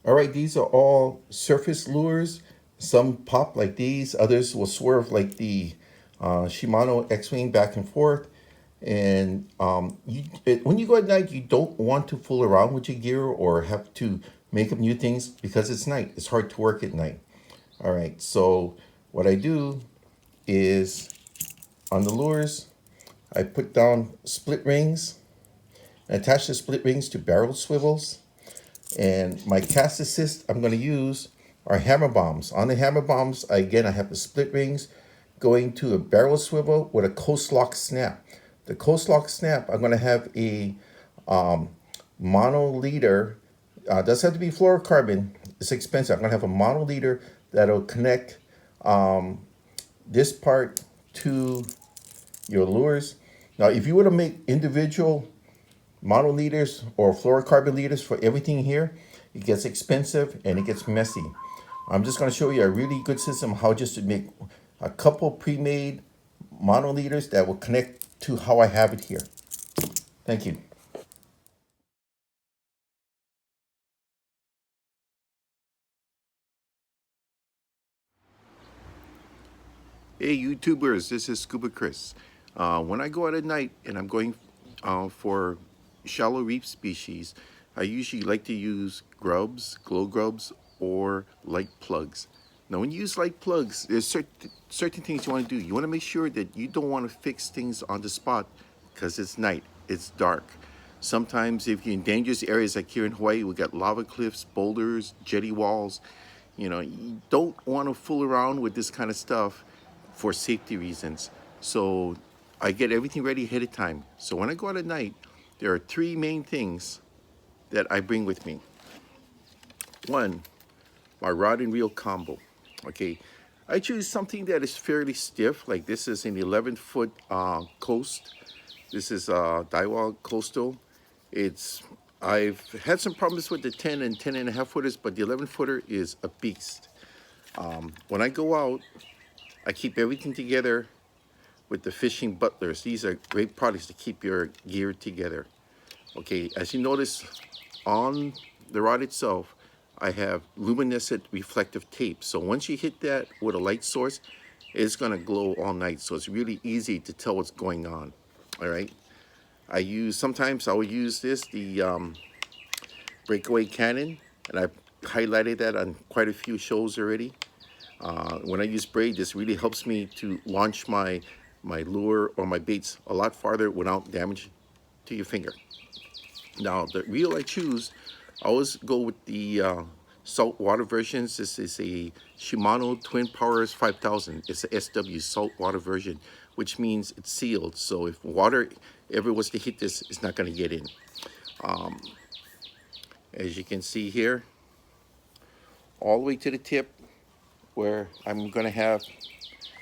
All right, these are all surface lures. Some pop like these, others will swerve like the Shimano X-Wing back and forth. And when you go at night, you don't want to fool around with your gear or have to make up new things because it's night. It's hard to work at night. All right, so what I do is on the lures, I put down split rings and attach the split rings to barrel swivels. And my cast assist I'm going to use are hammer bombs. On the hammer bombs, again, I have the split rings going to a barrel swivel with a coast lock snap. The coast lock snap, I'm going to have a monoliter. Doesn't have to be fluorocarbon. It's expensive. I'm going to have a monoliter that'll connect this part to your lures. Now, if you were to make individual monoliters or fluorocarbon liters for everything here, it gets expensive and it gets messy. I'm just going to show you a really good system how just to make a couple pre-made monoliters that will connect to how I have it here. Thank you. Hey YouTubers, this is Scuba Chris. When I go out at night and I'm going for shallow reef species, I usually like to use grubs, glow grubs, or light plugs. Now when you use light plugs, there's certain things you want to do. You want to make sure that you don't want to fix things on the spot because it's night, it's dark. Sometimes if you're in dangerous areas like here in Hawaii, we got lava cliffs, boulders, jetty walls. You don't want to fool around with this kind of stuff for safety reasons. So I get everything ready ahead of time. So when I go out at night, there are three main things that I bring with me. One, my rod and reel combo. Okay, I choose something that is fairly stiff. Like this is an 11-foot coast. This is Daiwa Coastal. I've had some problems with the 10 and 10 and a half footers, but the 11-footer is a beast. When I go out, I keep everything together with the fishing butlers. These are great products to keep your gear together. Okay, as you notice on the rod itself, I have luminescent reflective tape. So once you hit that with a light source, it's gonna glow all night. So it's really easy to tell what's going on, all right? Sometimes I will use the Breakaway Cannon, and I've highlighted that on quite a few shows already. When I use braid, this really helps me to launch my lure or my baits a lot farther without damage to your finger. Now, the reel I choose, I always go with the saltwater versions. This is a Shimano Twin Powers 5000. It's a SW saltwater version, which means it's sealed. So if water ever was to hit this, it's not going to get in. As you can see here, all the way to the tip where I'm going to have,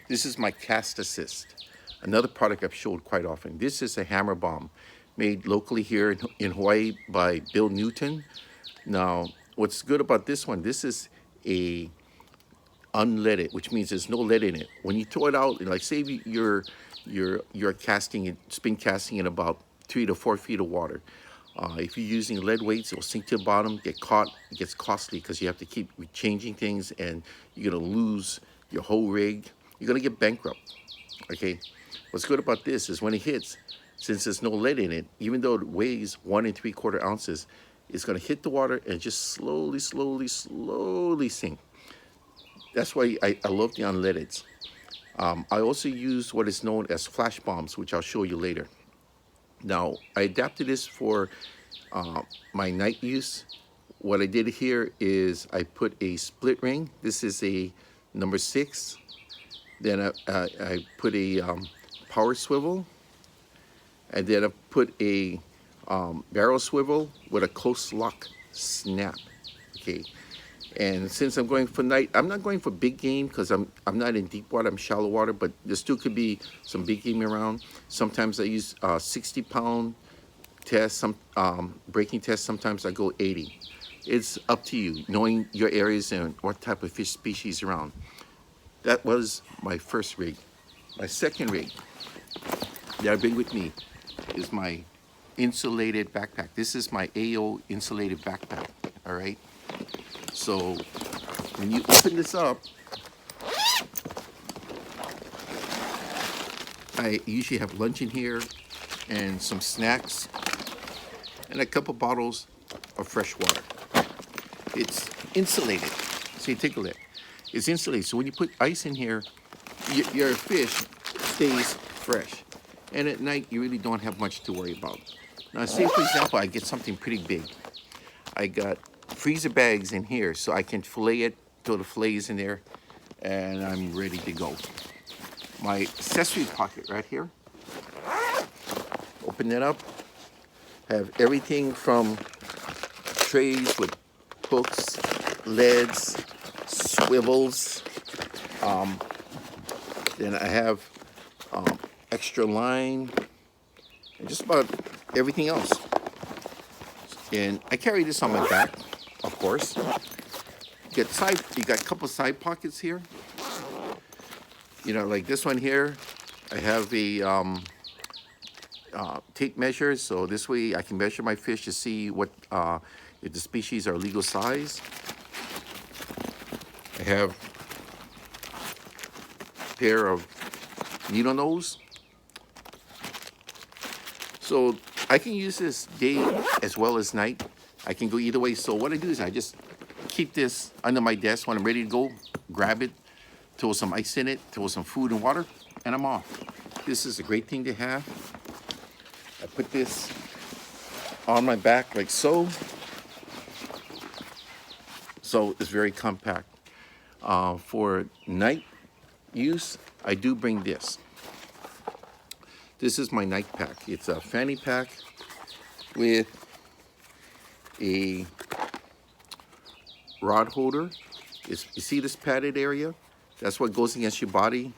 this is my cast assist. Another product I've showed quite often. This is a hammer bomb made locally here in Hawaii by Bill Newton. Now, what's good about this one, this is a unleaded, which means there's no lead in it. When you throw it out, like say you're casting it, spin casting in about 3 to 4 feet of water. If you're using lead weights, it will sink to the bottom, get caught. It gets costly because you have to keep changing things and you're gonna lose your whole rig. You're gonna get bankrupt, okay? What's good about this is when it hits, since there's no lead in it, even though it weighs 1 3/4 ounces, it's gonna hit the water and just slowly, slowly, slowly sink. That's why I love the unleadeds. I also use what is known as flash bombs, which I'll show you later. Now, I adapted this for my night use. What I did here is I put a split ring. This is a number 6. Then I put a power swivel. And then I put a barrel swivel with a close lock snap. Okay. And since I'm going for night, I'm not going for big game because I'm not in deep water, I'm shallow water, but there still could be some big game around. Sometimes I use 60-pound tests, some breaking tests, sometimes I go 80. It's up to you, knowing your areas and what type of fish species around. That was my first rig. My second rig that I bring with me is my insulated backpack. This is my AO insulated backpack, all right? So when you open this up, I usually have lunch in here and some snacks and a couple bottles of fresh water. It's insulated. See, take a look. It's insulated. So when you put ice in here, your fish stays fresh. And at night, you really don't have much to worry about. Now, say, for example, I get something pretty big. I got freezer bags in here, so I can fillet it till the fillet is in there, and I'm ready to go. My accessory pocket right here. Open it up. Have everything from trays with hooks, leads, swivels. Then I have extra line and just about everything else. And I carry this on my back, of course. You got a couple side pockets here. You know, like this one here, I have a tape measure, so this way I can measure my fish to see what if the species are legal size. I have a pair of needle nose. So I can use this day as well as night. I can go either way. So what I do is I just keep this under my desk when I'm ready to go, grab it, throw some ice in it, throw some food and water, and I'm off. This is a great thing to have. I put this on my back like so. So it's very compact. For night use, I do bring this. This is my night pack. It's a fanny pack with a rod holder. You see this padded area? That's what goes against your body.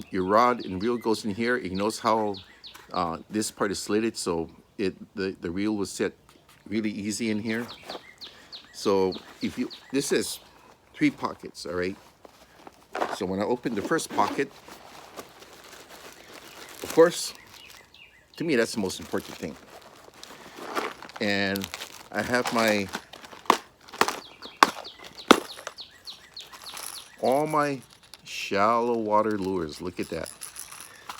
Your rod and reel goes in here. You notice how this part is slitted, so the reel was set really easy in here. So this is 3 pockets, all right? So when I open the first pocket, of course, to me that's the most important thing. And I have all my shallow water lures. Look at that.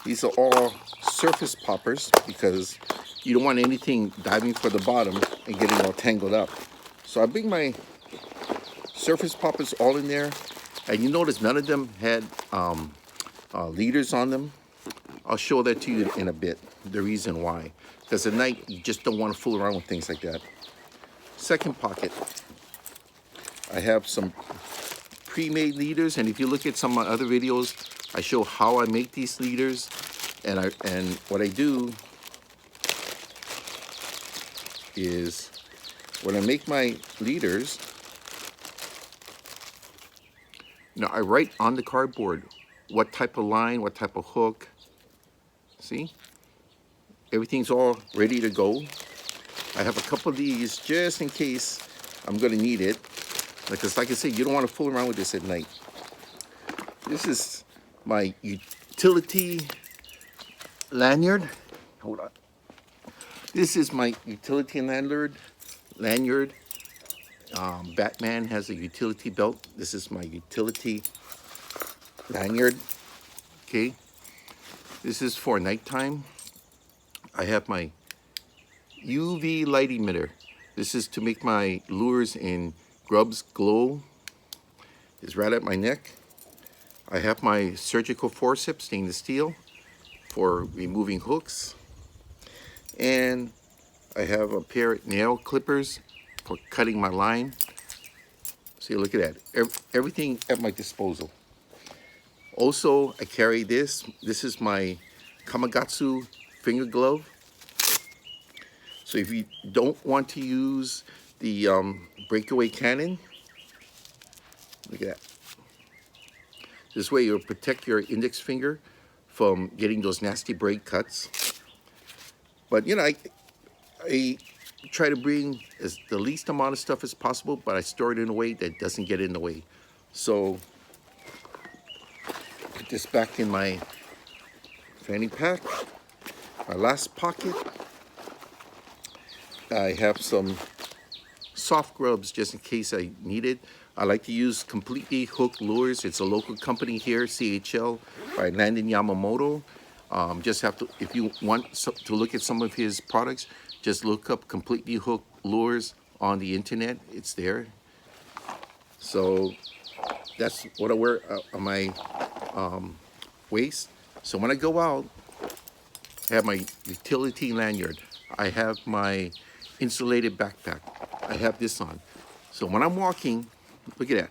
These are all surface poppers because you don't want anything diving for the bottom and getting all tangled up. So I bring my surface poppers all in there, and you notice none of them had leaders on them. I'll show that to you in a bit, the reason why. Because at night, you just don't want to fool around with things like that. Second pocket, I have some pre-made leaders, and if you look at some of my other videos, I show how I make these leaders, and what I do is when I make my leaders, I write on the cardboard what type of line, what type of hook. See? Everything's all ready to go. I have a couple of these just in case I'm going to need it. Because like I said, you don't want to fool around with this at night. This is my utility lanyard. Hold on. This is my utility lanyard. Batman has a utility belt. This is my utility lanyard. Okay. This is for nighttime. I have my UV light emitter. This is to make my lures and grubs glow. It's right at my neck. I have my surgical forceps, stainless steel, for removing hooks. And I have a pair of nail clippers for cutting my line. See, look at that. Everything at my disposal. Also, I carry this. This is my Kamagatsu finger glove. So if you don't want to use the Breakaway Cannon, look at that. This way you'll protect your index finger from getting those nasty braid cuts. But I try to bring the least amount of stuff as possible, but I store it in a way that doesn't get in the way. So put this back in my fanny pack. My last pocket, I have some soft grubs just in case I need it. I like to use completely hooked lures. It's a local company here, CHL, by Landon Yamamoto. Just have to, if you want to look at some of his products, just look up completely hooked lures on the internet. It's there. So that's what I wear on my waist. So when I go out, I have my utility lanyard. I have my insulated backpack. I have this on. So when I'm walking, look at that.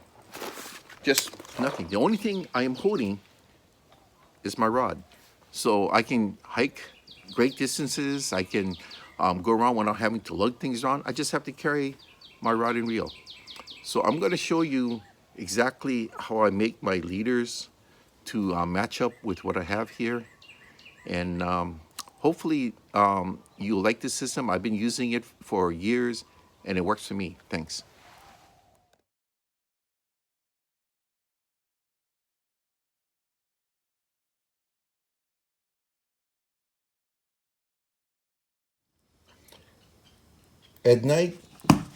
Just nothing. The only thing I am holding is my rod. So I can hike great distances. I can go around without having to lug things around. I just have to carry my rod and reel. So I'm going to show you exactly how I make my leaders to match up with what I have here. And hopefully you'll like this system. I've been using it for years and it works for me. Thanks. At night,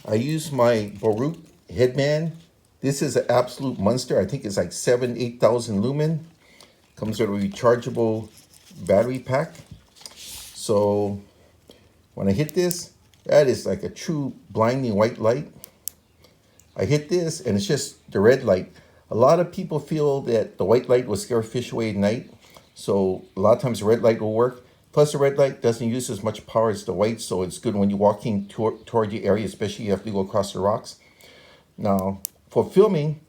I use my Baruch headband. This is an absolute monster. I think it's like 8,000 lumen. Comes with a rechargeable battery pack. So when I hit this, that is like a true blinding white light. I hit this and it's just the red light. A lot of people feel that the white light will scare fish away at night. So a lot of times the red light will work. Plus the red light doesn't use as much power as the white, so it's good when you're walking toward the area, especially if you have to go across the rocks. Now, for filming,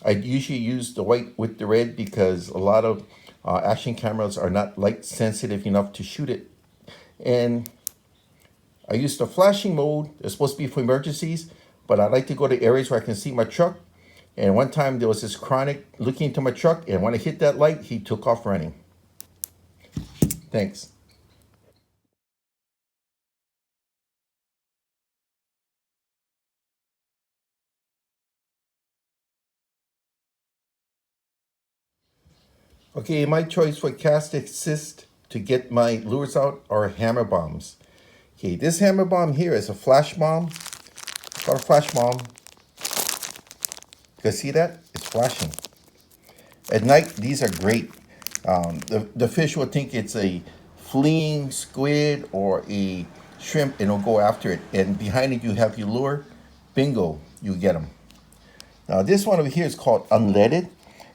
I usually use the white with the red because a lot of action cameras are not light sensitive enough to shoot it. And I use the flashing mode. It's supposed to be for emergencies, but I like to go to areas where I can see my truck. And one time there was this chronic looking into my truck, and when I hit that light, he took off running. Thanks. Okay, my choice for cast assist to get my lures out are hammer bombs. Okay, this hammer bomb here is a flash bomb. It's called a flash bomb. You guys see that? It's flashing. At night, these are great. The fish will think it's a fleeing squid or a shrimp and will go after it. And behind it, you have your lure. Bingo, you get them. Now, this one over here is called unleaded.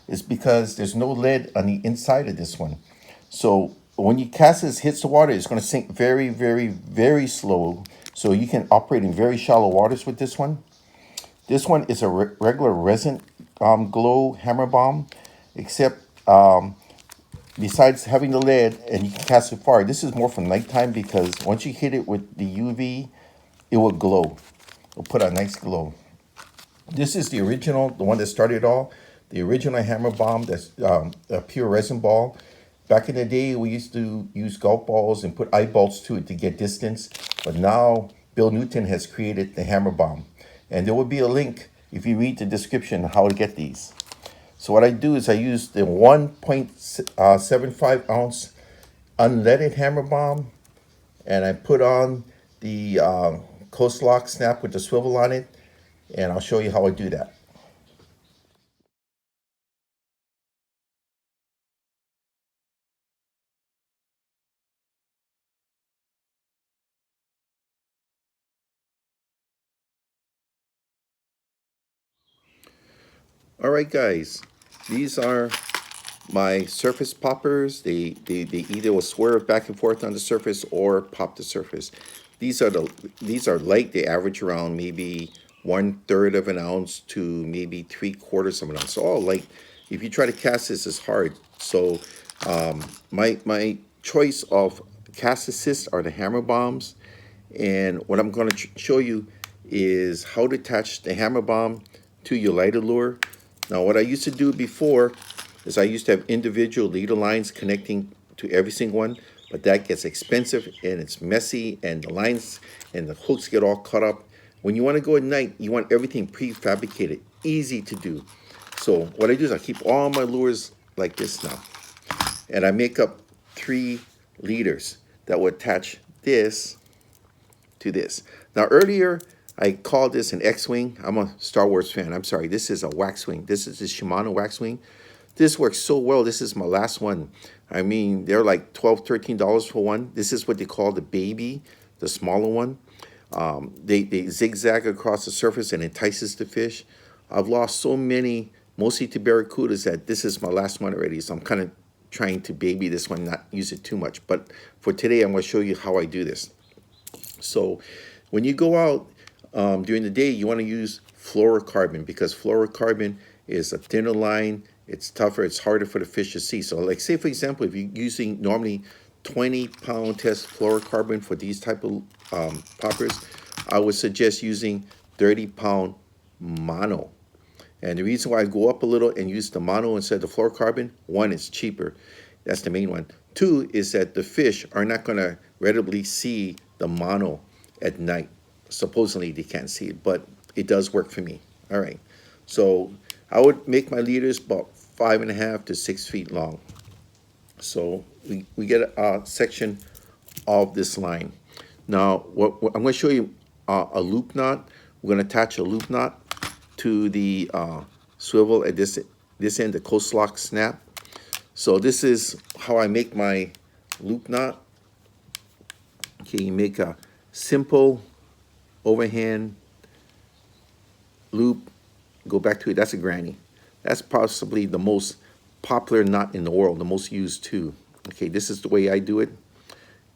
It's because there's no lead on the inside of this one. So when you cast this, hits the water, it's going to sink very, very, very slow. So you can operate in very shallow waters with this one. This one is a regular resin glow hammer bomb, except besides having the lead and you can cast it far, this is more for nighttime because once you hit it with the UV, it will glow. It'll put a nice glow. This is the original, the one that started it all. The original hammer bomb that's a pure resin ball. Back in the day, we used to use golf balls and put eyeballs to it to get distance. But now, Bill Newton has created the hammer bomb. And there will be a link if you read the description how to get these. So what I do is I use the 1.75 ounce unleaded hammer bomb. And I put on the close lock snap with the swivel on it. And I'll show you how I do that. All right, guys, these are my surface poppers. They either will swerve back and forth on the surface or pop the surface. These are light. They average around maybe 1/3 of an ounce to maybe 3/4 of an ounce. So all light. If you try to cast this, it's hard. So my choice of cast assist are the hammer bombs, and what I'm going to show you is how to attach the hammer bomb to your lighter lure. Now, what I used to do before is I used to have individual leader lines connecting to every single one, but that gets expensive and it's messy and the lines and the hooks get all cut up. When you want to go at night, you want everything prefabricated, easy to do. So what I do is I keep all my lures like this now, and I make up 3 leaders that will attach this to this. Now earlier, I call this an X-wing. I'm a Star Wars fan. I'm sorry. This is a wax wing. This is the Shimano wax wing. This works so well. This is my last one. I mean, they're like $12, $13 for one. This is what they call the baby, the smaller one. They zigzag across the surface and entices the fish. I've lost so many, mostly to barracudas, that this is my last one already. So I'm kind of trying to baby this one, not use it too much. But for today, I'm going to show you how I do this. So when you go out during the day, you want to use fluorocarbon, because fluorocarbon is a thinner line. It's tougher. It's harder for the fish to see. So like say, for example, if you're using normally 20-pound test fluorocarbon for these type of poppers, I would suggest using 30-pound mono. And the reason why I go up a little and use the mono instead of the fluorocarbon, one, it's cheaper. That's the main one. Two is that the fish are not going to readily see the mono at night. Supposedly they can't see it, but it does work for me. All right. So I would make my leaders about 5.5 to 6 feet long. So we get a section of this line. Now, what I'm going to show you a loop knot. We're going to attach a loop knot to the swivel at this end, the coast lock snap. So this is how I make my loop knot. Okay, you make a simple overhand loop. Go back to it. That's a granny. That's possibly the most popular knot in the world, the most used too. Okay, this is the way I do it.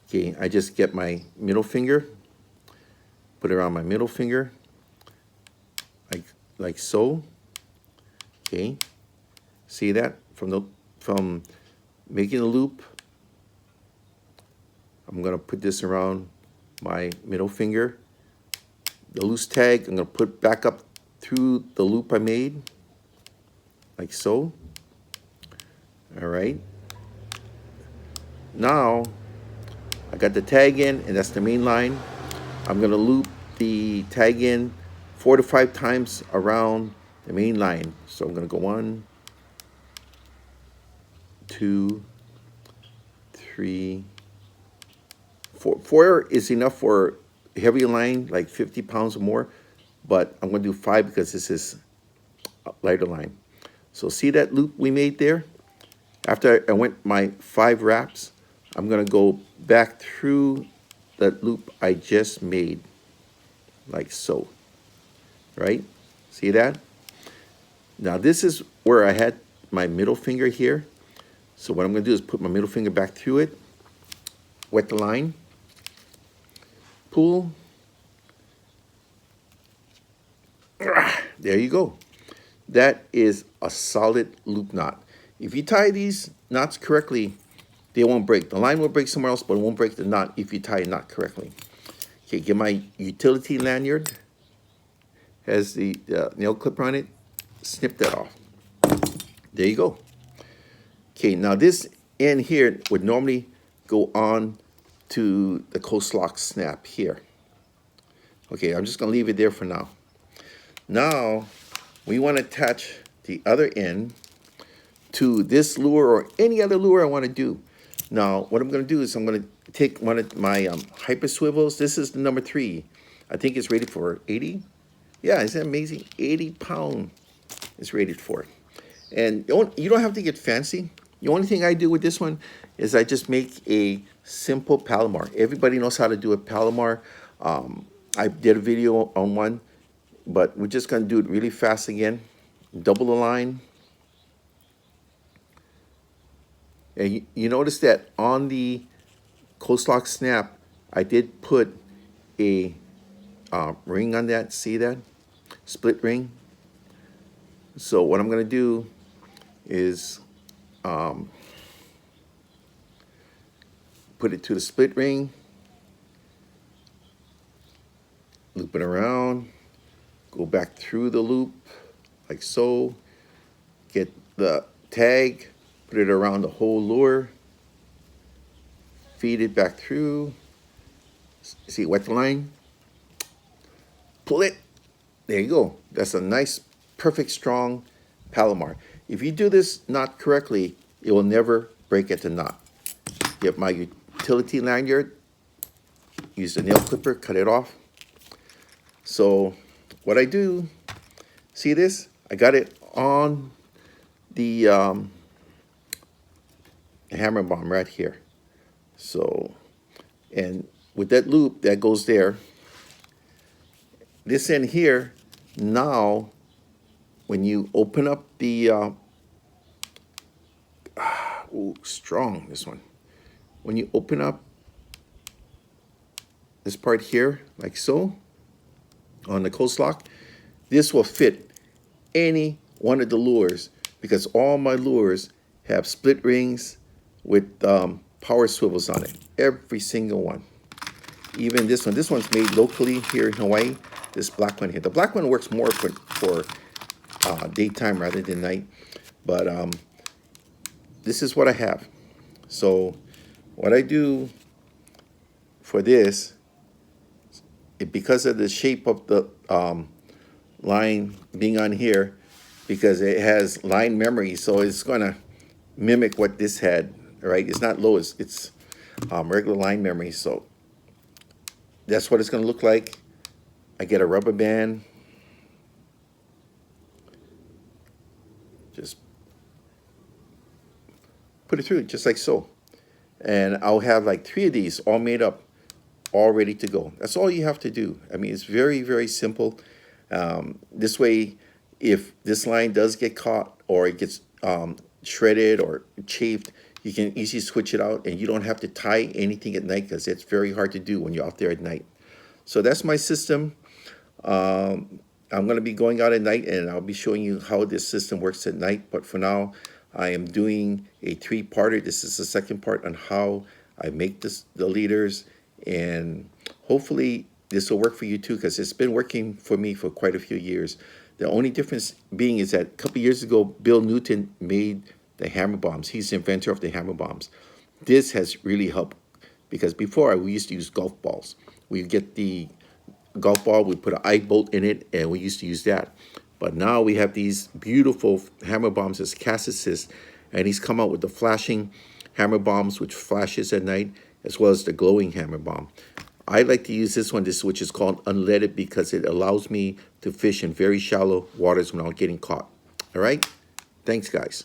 Okay, I just get my middle finger, put it around my middle finger, like so. Okay, see that from making a loop. I'm gonna put this around my middle finger. The loose tag I'm gonna put back up through the loop I made, like so. All right. Now I got the tag in, and that's the main line. I'm gonna loop the tag in 4 to 5 times around the main line. So I'm gonna go 1, 2, 3, 4. 4 is enough for a heavy line, like 50 pounds or more, but I'm gonna do 5 because this is a lighter line. So see that loop we made there? After I went my 5 wraps, I'm gonna go back through that loop I just made, like so, right? See that? Now this is where I had my middle finger here. So what I'm gonna do is put my middle finger back through it, wet the line, pull. There you go. That is a solid loop knot. If you tie these knots correctly, they won't break. The line will break somewhere else, but it won't break the knot if you tie a knot correctly. Okay, get my utility lanyard. Has the nail clipper on it. Snip that off. There you go. Okay, now this end here would normally go on to the coast lock snap here. Okay, I'm just gonna leave it there for now. Now, we want to attach the other end to this lure or any other lure I want to do. Now, what I'm going to do is I'm going to take one of my hyper swivels. This is the number 3. I think it's rated for 80. Yeah, isn't that amazing? 80 pound is rated for. And you don't have to get fancy. The only thing I do with this one is I just make a simple Palomar. Everybody knows how to do a Palomar. I did a video on one, but we're just going to do it really fast again. Double the line. And you notice that on the coast lock snap, I did put a ring on that. See that? Split ring. So what I'm going to do is put it to the split ring, loop it around, go back through the loop like so, get the tag, put it around the whole lure, feed it back through, see, wet the line, pull it, there you go. That's a nice, perfect, strong Palomar. If you do this knot correctly, it will never break at the knot. Get my utility lanyard, use the nail clipper, cut it off. So what I do, see this? I got it on the hammer bomb right here. So, and with that loop that goes there, this end here, now when you open up the, ooh, strong, this one. When you open up this part here, like so, on the coast lock, this will fit any one of the lures because all my lures have split rings with power swivels on it. Every single one. Even this one. This one's made locally here in Hawaii. This black one here. The black one works more for daytime rather than night. But this is what I have. So what I do for this, because of the shape of the line being on here, because it has line memory, so it's going to mimic what this had, right? It's not low, it's regular line memory. So that's what it's going to look like. I get a rubber band, just put it through just like so, and I'll have like 3 of these all made up, all ready to go. That's all you have to do. I mean, it's very, very simple. This way, if this line does get caught or it gets shredded or chafed, you can easily switch it out and you don't have to tie anything at night because it's very hard to do when you're out there at night. So that's my system. I'm going to be going out at night and I'll be showing you how this system works at night. But for now, I am doing a 3-parter. This is the second part on how I make the leaders, and hopefully this will work for you too, because it's been working for me for quite a few years. The only difference being is that a couple years ago, Bill Newton made the hammer bombs. He's the inventor of the hammer bombs. This has really helped because before we used to use golf balls. We get the golf ball, we put an eye bolt in it, and we used to use that. But now we have these beautiful hammer bombs as cast assist, and he's come out with the flashing hammer bombs, which flashes at night, as well as the glowing hammer bomb. I like to use this one, which is called unleaded, because it allows me to fish in very shallow waters without getting caught. All right? Thanks, guys.